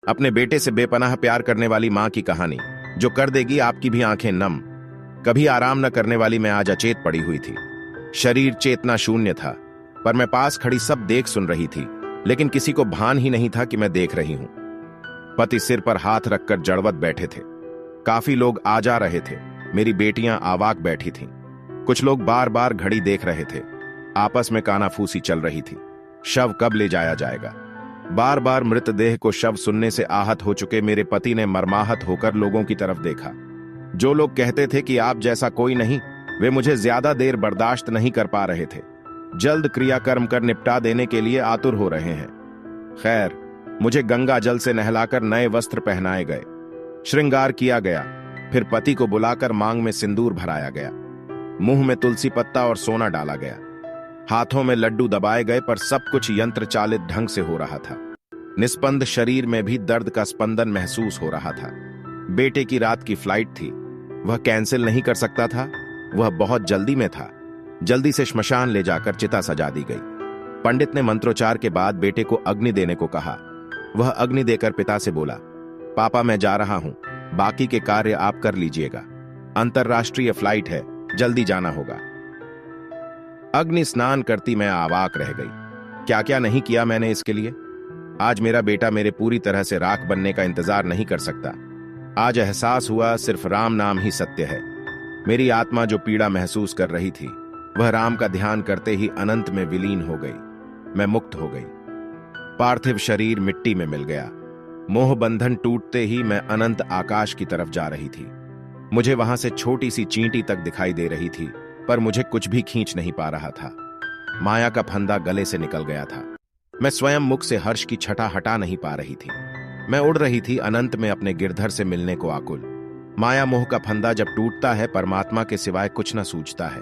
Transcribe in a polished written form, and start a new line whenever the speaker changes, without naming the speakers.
अपने बेटे से बेपनाह प्यार करने वाली मां की कहानी, जो कर देगी आपकी भी आंखें नम। कभी आराम न करने वाली मैं आज अचेत पड़ी हुई थी। शरीर चेतना शून्य था, पर मैं पास खड़ी सब देख सुन रही थी, लेकिन किसी को भान ही नहीं था कि मैं देख रही हूं। पति सिर पर हाथ रखकर जड़वत बैठे थे। काफी लोग आ जा रहे थे। मेरी बेटियां आवाक बैठी थीं। कुछ लोग बार बार घड़ी देख रहे थे। आपस में कानाफूसी चल रही थी। शव कब ले जाया जाएगा? बार बार मृतदेह को शव सुनने से आहत हो चुके मेरे पति ने मर्माहत होकर लोगों की तरफ देखा। जो लोग कहते थे कि आप जैसा कोई नहीं, वे मुझे ज्यादा देर बर्दाश्त नहीं कर पा रहे थे। जल्द क्रियाकर्म कर निपटा देने के लिए आतुर हो रहे हैं। खैर, मुझे गंगा जल से नहलाकर नए वस्त्र पहनाए गए, श्रृंगार किया गया। फिर पति को बुलाकर मांग में सिंदूर भराया गया, मुंह में तुलसी पत्ता और सोना डाला गया, हाथों में लड्डू दबाए गए, पर सब कुछ यंत्र चालित ढंग से हो रहा था। निस्पंद शरीर में भी दर्द का स्पंदन महसूस हो रहा था। बेटे की रात की फ्लाइट थी, वह कैंसिल नहीं कर सकता था। वह बहुत जल्दी में था। जल्दी से श्मशान ले जाकर चिता सजा दी गई। पंडित ने मंत्रोच्चार के बाद बेटे को अग्नि देने को कहा। वह अग्नि देकर पिता से बोला, पापा मैं जा रहा हूं, बाकी के कार्य आप कर लीजिएगा। अंतरराष्ट्रीय फ्लाइट है, जल्दी जाना होगा। अग्नि स्नान करती मैं आवाक रह गई। क्या क्या नहीं किया मैंने इसके लिए। आज मेरा बेटा मेरे पूरी तरह से राख बनने का इंतजार नहीं कर सकता। आज एहसास हुआ सिर्फ राम नाम ही सत्य है। मेरी आत्मा जो पीड़ा महसूस कर रही थी, वह राम का ध्यान करते ही अनंत में विलीन हो गई। मैं मुक्त हो गई। पार्थिव शरीर मिट्टी में मिल गया। मोह बंधन टूटते ही मैं अनंत आकाश की तरफ जा रही थी। मुझे वहां से छोटी सी चींटी तक दिखाई दे रही थी, पर मुझे कुछ भी खींच नहीं पा रहा था। माया का फंदा गले से निकल गया था। मैं स्वयं मुख से हर्ष की छटा हटा नहीं पा रही थी। मैं उड़ रही थी अनंत में अपने गिरधर से मिलने को आकुल। माया मोह का फंदा जब टूटता है, परमात्मा के सिवाय कुछ न सूझता है।